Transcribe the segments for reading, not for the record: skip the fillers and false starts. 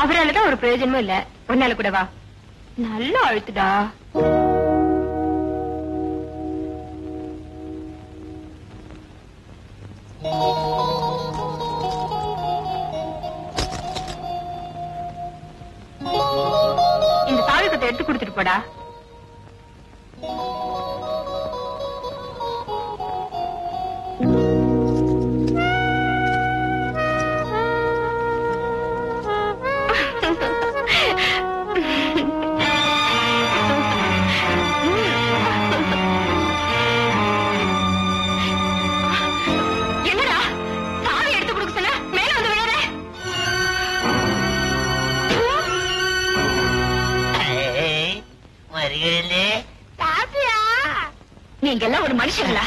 அவராலதான் ஒரு பிரயோஜனமும் இல்ல. ஒன்னால கூட வா. நல்லா அழுத்துடா. இந்த தாழ்கத்தை எடுத்து கொடுத்துட்டு போடா. நீங்க எல்லாம் ஒரு மனுஷங்களா?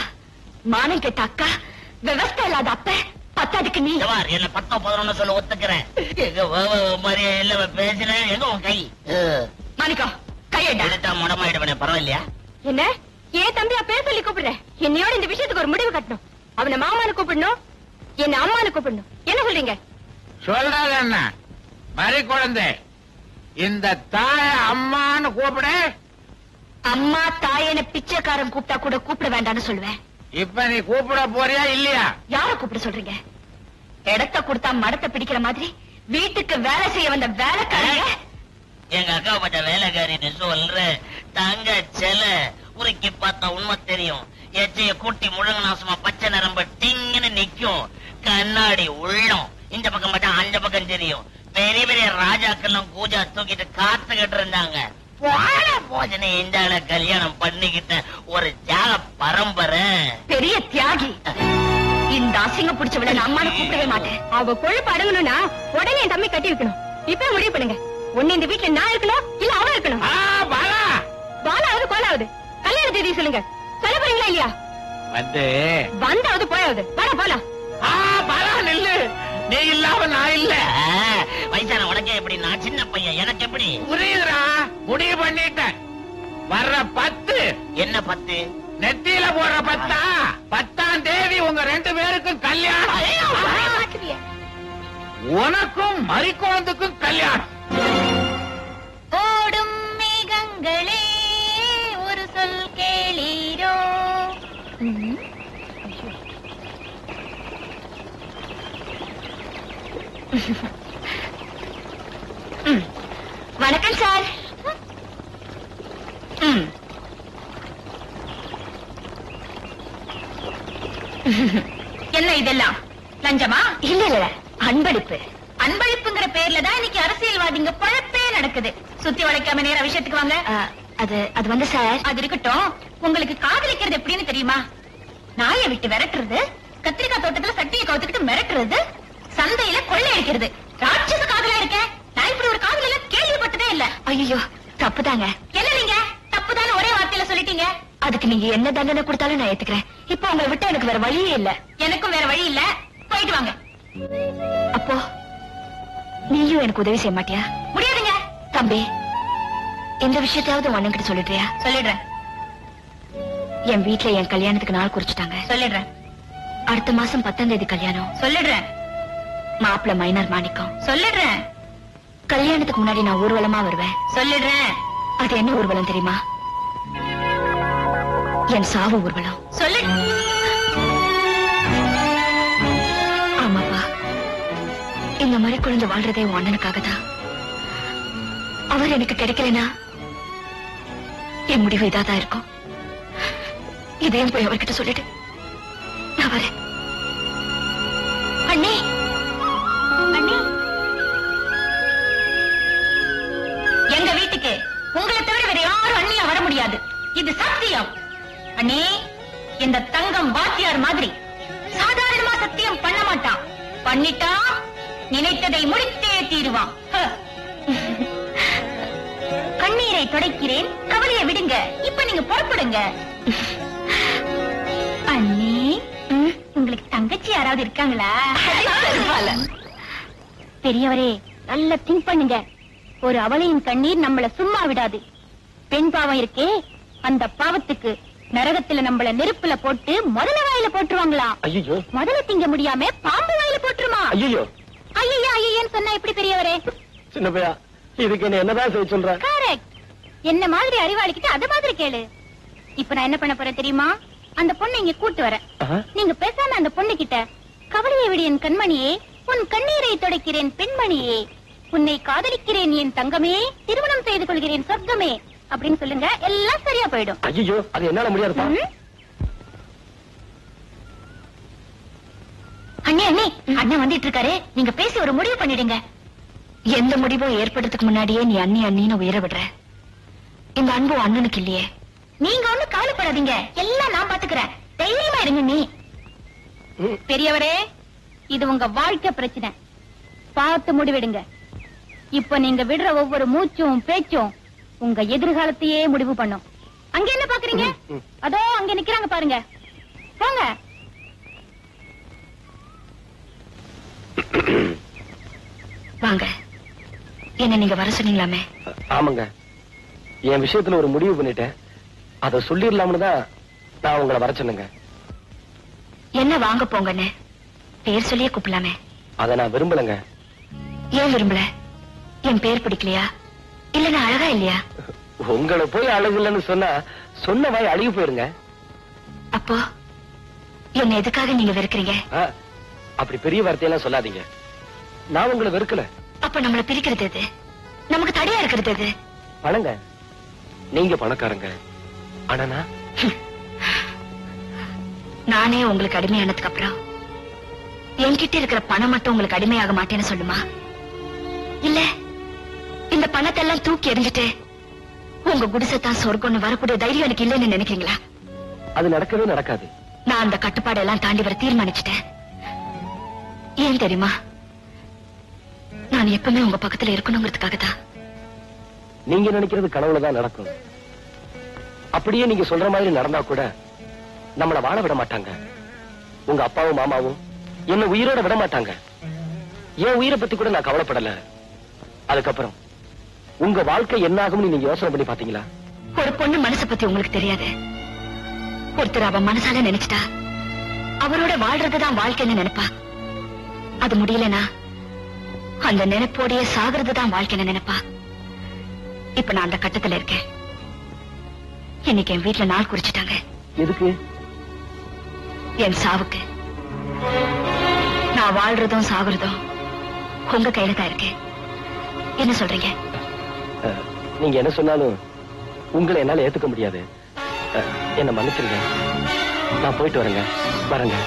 மானம் கெட்ட அக்கா, விவசாய இல்லாத அப்ப, பத்தாதுக்கு நீ என்ன 10-11 சொல்ல ஒத்துக்கிறேன். பேசுறேன். எங்க உன் கை மாணிக்கம் கையெடுத்தா முடமாயிடுவனே, பரவாயில்லையா? என்ன ஏன் தம்பியா பேர் சொல்லி கூப்பிடுறேன்? என்னையோட இந்த விஷயத்துக்கு ஒரு முடிவு கட்டணும். அவனை மாமானு கூப்பிடணும், என்ன அம்மானு கூப்பிடணும். என்ன சொல்றீங்க? சொல்றாங்க என்ன மறி குழந்தை, இந்த தாய அம்மான்னு கூப்பிட. அம்மா தாயன பிச்சைக்காரன் கூப்பிட்டா கூட கூப்பிட வேண்டாம்னு சொல்லுவேன். இப்ப நீ கூப்பிட போறியா இல்லையா? யார கூப்பிட சொல்றீங்க? இடத்த கொடுத்தா மடத்தை பிடிக்கிற மாதிரி வீட்டுக்கு வேலை செய்ய வந்த வேலைக்காரங்க. எங்க அக்கா பட்ட வேலைக்காரின்னு சொல்ற தங்க செல உருக்கி பார்த்தா உண்மை தெரியும். எச்சைய கூட்டி முழுங்க நாசமா பச்சை நரம்பு டிங்கன்னு நிக்கும். கண்ணாடி உள்ளம் இந்த பக்கம் பார்த்தா அந்த பக்கம் தெரியும். பெரிய பெரிய ராஜாக்கெல்லாம் கூஜா தூக்கிட்டு காத்துக்கிட்டு இருந்தாங்க. போஜனை இந்த கல்யாணம் பண்ணிக்கிட்ட ஒரு ஜாக பரம்பரை. பெரிய தியாகி. இந்த அசிங்க பிடிச்சவளை நான் அம்மானு கூப்பிடவே மாட்டேன். அவ கொழுப்பு அடங்கணும்னா உடனே என் தம்பி கட்டி வைக்கணும். இப்ப முடிவு பண்ணுங்க. ஒண்ணு இந்த வீட்டுல நான் இருக்கணும், இல்ல அவன் இருக்கணும். பாலாவது கோலாவது கல்யாண தேதி சொல்லுங்க. சொல்ல போறீங்களா இல்லையா? வந்தாவது போயாவது வர போலாம். நெல்லு நீ இல்லாம நான் இல்ல. வயசான உனக்கே எப்படி? நான் சின்ன பையன், எனக்கு எப்படி புரியுதுரா? முடிவு பண்ணிட்டேன். வர்ற 10 என்ன 10? நெத்தியில போடுற 10. 10ஆம் தேதி உங்க 2 பேருக்கும் கல்யாணம். உனக்கும் மறிக்குழந்துக்கும் கல்யாணம். ஓடும் மேகங்களே ஒரு சொல் கேளீரோ. வணக்கம் சார். என்ன இதெல்லாம் லஞ்சமா? இல்ல இல்ல, அன்பளிப்பு. அன்பளிப்புங்கிற பேர்ல தான் இன்னைக்கு அரசியல்வாதிங்க பழப்பே நடக்குது. சுத்தி வளைக்காம நேர விஷயத்துக்கு வாங்க. அது வந்து சார், அது இருக்கட்டும். உங்களுக்கு காதலிக்கிறது எப்படின்னு தெரியுமா? நாயை விட்டு விரட்டுறது, கத்திரிக்காய் தோட்டத்துல சட்டியை கவுத்துக்கிட்டு மிரட்டுறது, சந்தையில கொள்ளை அடிக்கிறது. ராட்சச காதலா இருக்க. நான் இப்படி ஒரு காதல கேள்விப்பட்டதே இல்ல. ஐயோ தப்புதாங்க. என்ன நீங்க தப்புதான ஒரே வார்த்தையில சொல்லிட்டீங்க? அதுக்கு நீங்க என்ன தண்டனை கொடுத்தாலும் நான் ஏத்துக்கிறேன். இப்ப உங்களை விட்டு எனக்கு வேற வழியே இல்ல. எனக்கும் வேற வழி இல்ல. போயிட்டு வாங்க. அப்போ நீயும் எனக்கு உதவி செய்ய மாட்டியா? முடியாதுங்க. தம்பி, இந்த விஷயத்தையாவது உன் அண்ணன்கிட்ட சொல்லிடுறியா? சொல்லிடுறேன். என் வீட்டுல என் கல்யாணத்துக்கு நாள் குறிச்சிட்டாங்க. சொல்லிடுறேன். அடுத்த மாசம் 10ஆம் தேதி கல்யாணம். சொல்லிடுறேன். மாப்பிள்ள மைனர் மாணிக்கம். சொல்லிடுறேன். கல்யாணத்துக்கு முன்னாடி நான் ஊர்வலமா வருவேன். சொல்லிடுறேன். அது என்ன ஊர்வலம் தெரியுமா? என் சாவு ஊர்வலம். சொல்லு. ஆமாப்பா, இந்த மாதிரி குழந்தை வாழ்றதே உன் அண்ணனுக்காக தான். அவர் எனக்கு கிடைக்கலனா என் முடிவு இதாதான் இருக்கும். இதையும் போய் அவர்கிட்ட சொல்லிட்டு நான் வரேன். அண்ணே, அண்ணே, எங்க வீட்டுக்கு உங்களை தவிர வேற யாரும் அண்ணியா வர முடியாது. இது சத்தியம். அண்ணே, இந்த தங்கம் வாத்தியார் மாதிரி சாதாரணமா சத்தியம் பண்ண மாட்டான். பண்ணிட்டா நினைத்ததை முடித்தே தீருவான். கண்ணீரை துடைக்கிறேன், கவலையை விடுங்க. இப்ப நீங்க புறப்படுங்க. அண்ணே, உங்களுக்கு தங்கச்சி யாராவது இருக்காங்களா? பெரியவரே, நல்ல திங்க் பண்ணுங்க. ஒரு அவளையின் கண்ணீர் நம்மள சும்மா விடாது. பெண் பாவம் இருக்கே, அந்த பாவத்துக்கு நரகத்துல நம்மள நெருப்புல போட்டு முதல வாயில போட்டுருவாங்களா? முதல்ல திங்க முடியாம பாம்பு வாயில போட்டுருமா? ஐயோ ஐயன்னு சொன்னா எப்படி பெரியவரே? சின்ன பையா, இதுக்கு என்னதான் செய்ய சொல்ற? கரெக்ட். என்ன மாதிரி அறிவாளிக்கிட்ட அத மாதிரி கேளு. இப்ப நான் என்ன பண்ண போறேன் தெரியுமா? அந்த பொண்ணை இங்க கூட்டு வரேன். நீங்க பேசாம அந்த பொண்ணு கிட்ட, கவலையை விடு என் கண்மணியே, உன் கண்ணீரை துடைக்கிறேன் பெண்மணியே, உன்னை காதலிக்கிறேன் என் தங்கமே, திருமணம் செய்து கொள்கிறேன் சொர்க்கமே அப்படின்னு சொல்லுங்க. எல்லாம் சரியா போயிடும். ஐயோ, அது என்னால முடியாதுப்பா. அண்ணே அண்ணே, அண்ணன் வந்துட்டு இருக்காரு. நீங்க பேசி ஒரு முடிவு பண்ணிடுங்க. எந்த முடிவும் ஏற்படுறதுக்கு முன்னாடியே நீ அண்ணி அண்ணின்னு உயர விடுற. இந்த அன்பு அண்ணனுக்கு இல்லையே. நீங்க ஒண்ணு கவலைப்படாதீங்க, எல்லாம் நான் பாத்துக்கிறேன். தைரியமா இருங்க. நீ பெரியவரே, இது உங்க வாழ்க்கை பிரச்சனை, பார்த்து முடிவெடுங்க. இப்ப நீங்க விடுற ஒவ்வொரு மூச்சும் பேச்சும் உங்க எதிர்காலத்தையே முடிவு பண்ணும். அங்க என்ன பாக்குறீங்க? அதோ அங்க நிக்கிறாங்க பாருங்க, போங்க. வாங்க. என்ன நீங்க வர சொன்னீங்களாமே? ஆமாங்க, என் விஷயத்துல ஒரு முடிவு பண்ணிட்டேன். அத சொல்லிடலாம்னு தான் நான் உங்களை வர சொன்னேங்க. என்ன வாங்க போங்கன்னு பேர் சொல்லியே கூப்பிடலாமே. அத நான் விரும்பலங்க. ஏன் விரும்பல? என் பேர் பிடிக்கலையா? இல்ல நான் அழகா இல்லையா? உங்களை போய் அழகு இல்லைன்னு சொன்னா சொன்ன வாய் அழுகி போயிருங்க. அப்போ என்ன எதுக்காக நீங்க வெறுக்கிறீங்க? அப்படி பெரிய வார்த்தையெல்லாம் சொல்லாதீங்க. நான் உங்களை வெறுக்கல. அப்ப நம்மள பிரிக்கிறது எது? நமக்கு தடையா இருக்கிறது எது? பணங்க. நீங்க பணக்காரங்க, ஆனா நானே உங்களுக்கு அடிமையானதுக்கு அப்புறம் என்கிட்ட இருக்கிற பணம் மட்டும் உங்களுக்கு அடிமையாக மாட்டேன்னு சொல்லுமா? இல்ல இந்த பணத்தை எல்லாம் தூக்கி எறிஞ்சிட்டு உங்க குடிசைத்தான் சொர்க்கம்னு வரக்கூடிய தைரியம் எனக்கு இல்லைன்னு நினைக்கிறீங்களா? அது நடக்கவே நடக்காது. நான் அந்த கட்டுப்பாடு எல்லாம் தாண்டி வர தீர்மானிச்சிட்டேன். ஏன் தெரியுமா? நான் எப்பவுமே உங்க பக்கத்துல இருக்கணுங்கிறதுக்காக தான். நீங்க நினைக்கிறது கனவுலதான் நடக்கும். அப்படியே நீங்க சொல்ற மாதிரி நடந்தா கூட நம்மள வாழ விட மாட்டாங்க. உங்க அப்பாவும் மாமாவும் என்ன உயிரோட விட மாட்டாங்க. என் உயிரை பத்தி கூட நான் கவலைப்படல. அதுக்கப்புறம் உங்க வாழ்க்கை என்ன ஆகும்னு நீங்க யோசனை பண்ணி பாத்தீங்களா? ஒரு பொண்ணு மனசை பத்தி உங்களுக்கு தெரியாது. ஒருத்தர் அவ மனசால நினைச்சிட்டா அவரோட வாழ்றதுதான் வாழ்க்கைன்னு நினைப்பா. அது முடியலனா அந்த நினைப்போடைய சாகிறதுதான் வாழ்க்கைன்னு நினைப்பா. இப்ப நான் அந்த கட்டத்துல இருக்கேன். இன்னைக்கு என் வீட்டுல நாள் குறிச்சிட்டாங்க. எதுக்கு? என் சாவுக்கு. நான் வாழ்றதும் சாகுறதும் உங்க கையில தான் இருக்கு. என்ன சொல்றீங்க? நீங்க என்ன சொன்னாலும் உங்களை என்னால ஏத்துக்க முடியாது. என்ன மன்னிச்சிருங்க. நான் போயிட்டு வரேங்க. வரேங்க.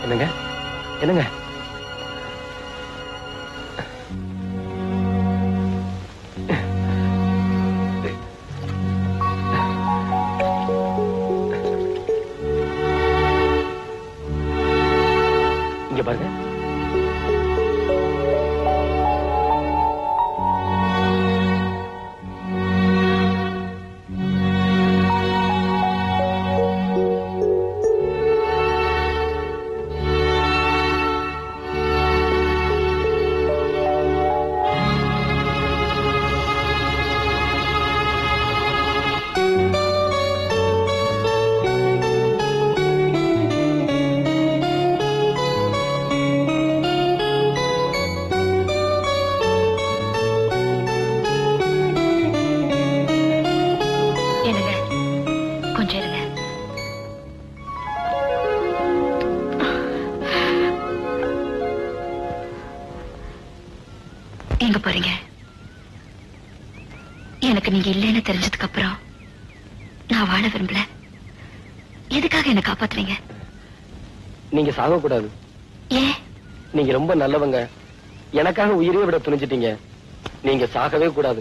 என்னங்க என்னங்க? இங்க பாருங்க. எங்க போறீங்க? எனக்கு நீங்க இல்லைன்னு தெரிஞ்சதுக்கு அப்புறம் நான் வாழ விரும்பல. எதுக்காக என்ன காப்பாத்துறீங்க? நீங்க சாகக்கூடாது. ஏன்? நீங்க ரொம்ப நல்லவங்க. எனக்காக உயிரையே விட துணிஞ்சிட்டீங்க. நீங்க சாகவே கூடாது.